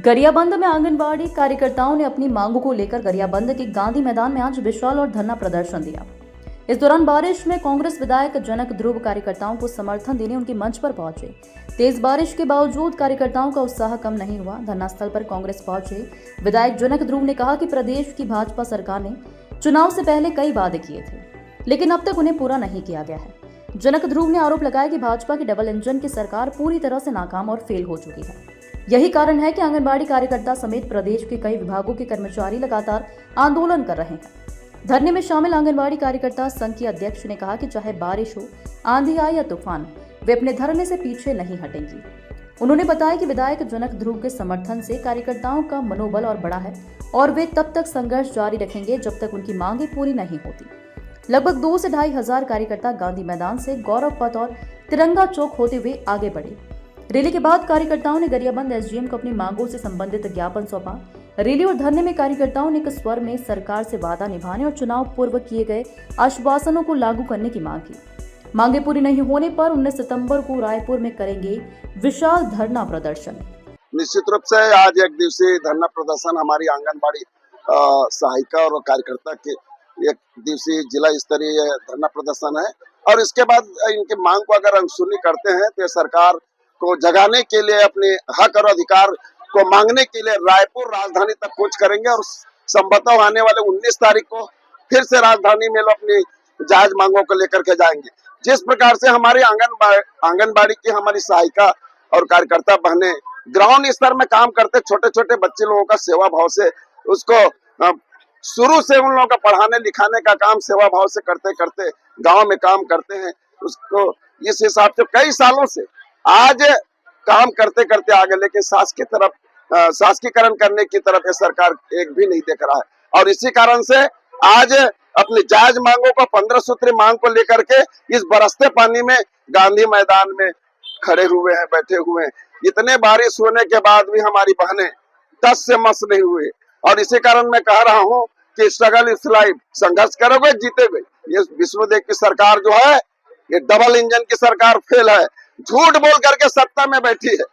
गरियाबंद में आंगनबाड़ी कार्यकर्ताओं ने अपनी मांगों को लेकर गरियाबंद के गांधी मैदान में आज विशाल और धरना प्रदर्शन दिया। इस दौरान बारिश में कांग्रेस विधायक जनक ध्रुव कार्यकर्ताओं को समर्थन देने उनके मंच पर पहुंचे। तेज बारिश के बावजूद कार्यकर्ताओं का उत्साह कम नहीं हुआ। धरना स्थल पर कांग्रेस पहुंचे विधायक जनक ध्रुव ने कहा कि प्रदेश की भाजपा सरकार ने चुनाव से पहले कई वादे किए थे, लेकिन अब तक उन्हें पूरा नहीं किया गया है। जनक ध्रुव ने आरोप लगाया कि भाजपा की डबल इंजन की सरकार पूरी तरह से नाकाम और फेल हो चुकी है। यही कारण है कि आंगनबाड़ी कार्यकर्ता समेत प्रदेश के कई विभागों के कर्मचारी लगातार आंदोलन कर रहे हैं। धरने में शामिल आंगनबाड़ी कार्यकर्ता संघ के अध्यक्ष ने कहा कि चाहे बारिश हो, आंधी आए या तूफान, वे अपने धरने से पीछे नहीं हटेंगी। उन्होंने बताया कि विधायक जनक ध्रुव के समर्थन से कार्यकर्ताओं का मनोबल और बढ़ा है और वे तब तक संघर्ष जारी रखेंगे जब तक उनकी मांगें पूरी नहीं होती। लगभग 2 से 2.5 हजार कार्यकर्ता गांधी मैदान से गौरव पथ और तिरंगा चौक होते हुए आगे बढ़े। रैली के बाद कार्यकर्ताओं ने गरियाबंद एसडीएम को अपनी मांगों से संबंधित ज्ञापन सौंपा। रैली और धरने में कार्यकर्ताओं ने एक स्वर में सरकार से वादा निभाने और चुनाव पूर्व किए गए आश्वासनों को लागू करने की मांग की। मांगे पूरी नहीं होने पर 19 सितंबर को रायपुर में करेंगे विशाल धरना प्रदर्शन। निश्चित रूप से आज एक दिवसीय धरना प्रदर्शन हमारी आंगनबाड़ी सहायिका और कार्यकर्ता के एक दिवसीय जिला स्तरीय धरना प्रदर्शन है। और इसके बाद इनकी मांग को अगर अनसुनी करते हैं तो सरकार को जगाने के लिए, अपने हक और अधिकार को मांगने के लिए रायपुर राजधानी तक कूच करेंगे और संभवतः आने वाले 19 तारीख को फिर से राजधानी में अपनी जायज मांगों को लेकर के जाएंगे। जिस प्रकार से हमारी आंगनबाड़ी की हमारी सहायिका और कार्यकर्ता बहने ग्राउंड स्तर में काम करते, छोटे छोटे बच्चे लोगों का सेवा भाव से उसको शुरू से उन लोगों का पढ़ाने लिखाने का काम सेवा भाव से करते करते गांव में काम करते हैं। उसको इस हिसाब से कई सालों से आज काम करते करते आगे, लेकिन शासकीकरण करने की तरफ ये सरकार एक भी नहीं देख रहा है। और इसी कारण से आज अपनी जायज मांगों को 15 सूत्री मांग को लेकर के इस बरसते पानी में गांधी मैदान में खड़े हुए हैं, बैठे हुए हैं। इतने बारिश होने के बाद भी हमारी बहनें टस से मस नहीं हुए। और इसी कारण मैं कह रहा हूँ कि स्ट्रगल इज लाइफ, संघर्ष करोगे जीतेगे। ये विष्णुदेव की सरकार जो है, ये डबल इंजन की सरकार फेल है। झूठ बोल करके सत्ता में बैठी है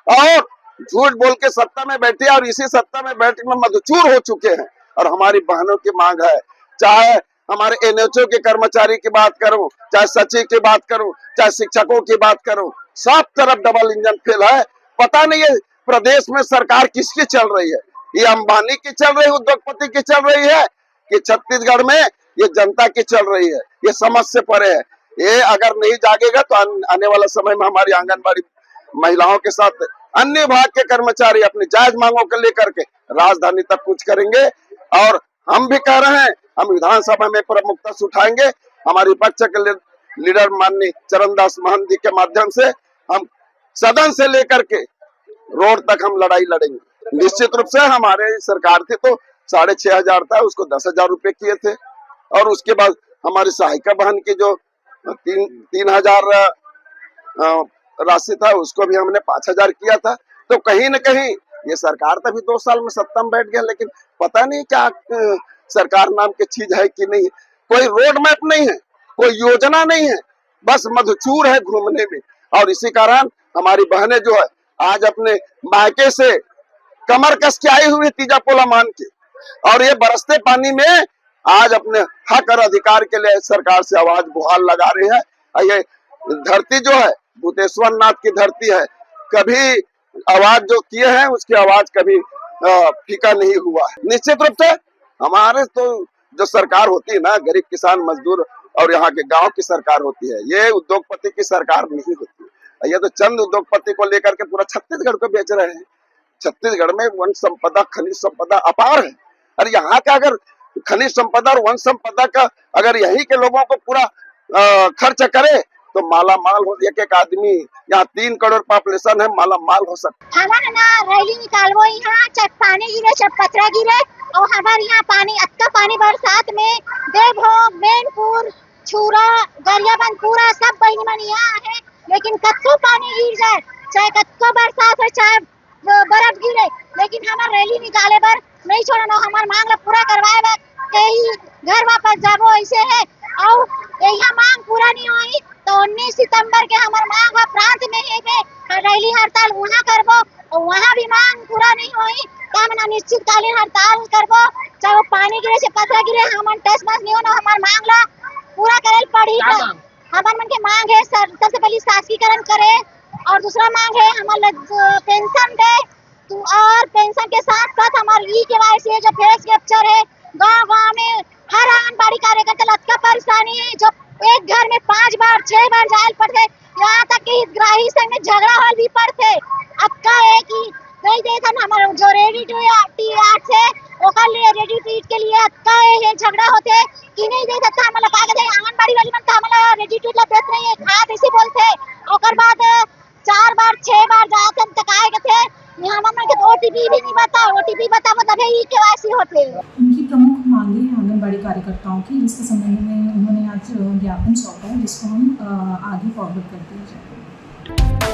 और झूठ बोल के सत्ता में बैठी है और इसी सत्ता में बैठने में मधुचूर हो चुके हैं। और हमारी बहनों की मांग है, चाहे हमारे एनएचओ के कर्मचारी की बात करूं, चाहे सचिव की बात करूं, चाहे शिक्षकों की बात करूं, सब तरफ डबल इंजन फेल है। पता नहीं है प्रदेश में सरकार किसकी चल रही है, ये अंबानी की चल रही है, उद्योगपति की चल रही है, कि छत्तीसगढ़ में ये जनता की चल रही है। ये समझ से परे है। ये अगर नहीं जागेगा तो आने वाला समय में हमारी आंगनबाड़ी महिलाओं के साथ अन्य विभाग के कर्मचारी अपनी जायज मांगों को लेकर के राजधानी तक कूच करेंगे। और हम भी कह रहे हैं, हम विधानसभा में प्रमुखता से उठाएंगे। हमारी विपक्ष के लीडर माननीय चरणदास महंत जी के माध्यम से हम सदन से लेकर के रोड तक हम लड़ाई लड़ेंगे। निश्चित रूप से हमारे सरकार थी तो 6,500 था, उसको 10,000 रुपए किए थे। और उसके बाद हमारी सहायिका बहन की जो 3,000 राशि था उसको भी हमने 5,000 किया था। तो कहीं न कहीं ये सरकार तभी 2 साल में सत्ता में बैठ गया, लेकिन पता नहीं क्या सरकार नाम की चीज है कि नहीं। कोई रोड मैप नहीं है, कोई योजना नहीं है, बस मधुचूर है घूमने में। और इसी कारण हमारी बहनें जो है आज अपने मायके से कमर कस के आई हुई तीजा पोला मान के, और ये बरसते पानी में आज अपने हक और अधिकार के लिए सरकार से आवाज गुहार लगा रही है। ये धरती जो है भूतेश्वर नाथ की धरती है, कभी आवाज जो किए हैं उसकी आवाज कभी फीका नहीं हुआ है। निश्चित रूप से हमारे तो जो सरकार होती है ना, गरीब किसान मजदूर और यहाँ के गांव की सरकार होती है, ये उद्योगपति की सरकार नहीं होती है। ये तो चंद उद्योगपति को लेकर के पूरा छत्तीसगढ़ को बेच रहे हैं। छत्तीसगढ़ में वन संपदा, खनिज संपदा अपार है। और यहाँ का अगर खनिज संपदा और वन संपदा का अगर यही के लोगों को पूरा खर्च करे तो माला माल हो। एक आदमी, यहाँ 3 करोड़ पॉपुलेशन है, माला माल हो सकता। हमारे ना रैली निकालबो, यहाँ चाहे पानी गिरे चाहे पथरा गिरे, और हमारे यहाँ पानी अत्ता पानी बरसात में देवभोग, मैनपुर, छूरा, गरियाबंद पूरा सब बहनी मन यहाँ है। लेकिन कत्तो पानी गिर जाए, चाहे कत्तो बरसात हो, चाहे बर्फ गिरे, लेकिन हमारे रैली निकाले बर नहीं छोड़ना। हमारे मांग ला पूरा करवाए बर कहीं घर वापस जाबो ऐसे है। और यही मांग पूरा नहीं हुई तो 19 सितंबर के हमारे मांग प्रांत में है रैली हड़ताल वहाँ करबो। और वहाँ भी मांग पूरा नहीं हुई तो हम अनिश्चितकालीन हड़ताल करबो, चाहे वो पानी गिरे से पत्थर गिरे, हमन टेस्ट पास नहीं होना, हमार मांग ला पूरा करे पड़ी। हमार मन के मांग है सर, सबसे पहले शासकीकरण करे और दूसरा मांग है हमारे पेंशन दे और पेंशन के साथ साथ हमारे ई-केवाईसी जो फेस कैप्चर है, गांव-गांव में हर आंगनबाड़ी कार्यकर्ता लटका परेशानी है, जो एक घर में 5 बार 6 बार जायल पड़ते, यहाँ तक कि हितग्राही संग में झगड़ा हल भी पड़ते। अब का है कि नहीं देता हमारे जो रेडी टू ईट है ओकर लिए रेडी टू ईट के लिए का है झगड़ा होते कि नहीं दे सकता, हमला का कहते आंगनबाड़ी वाली मन का हमला रेडी टू ईट ला देत नहीं है, खाद ऐसे बोलते। ओकर बाद 4 बार 6 बार जाते तक आए कहते यहाँ मन के ओटीपी भी नहीं बता, ओटीपी बताबो तभी ई-केवाईसी होते। उनकी प्रमुख मांगे हैं आंगनबाड़ी कार्यकर्ताओं की, जिसके संबंध में उन्होंने आज ज्ञापन सौंपा है, जिसको हम आगे फॉरवर्ड कर दिया जाएगा।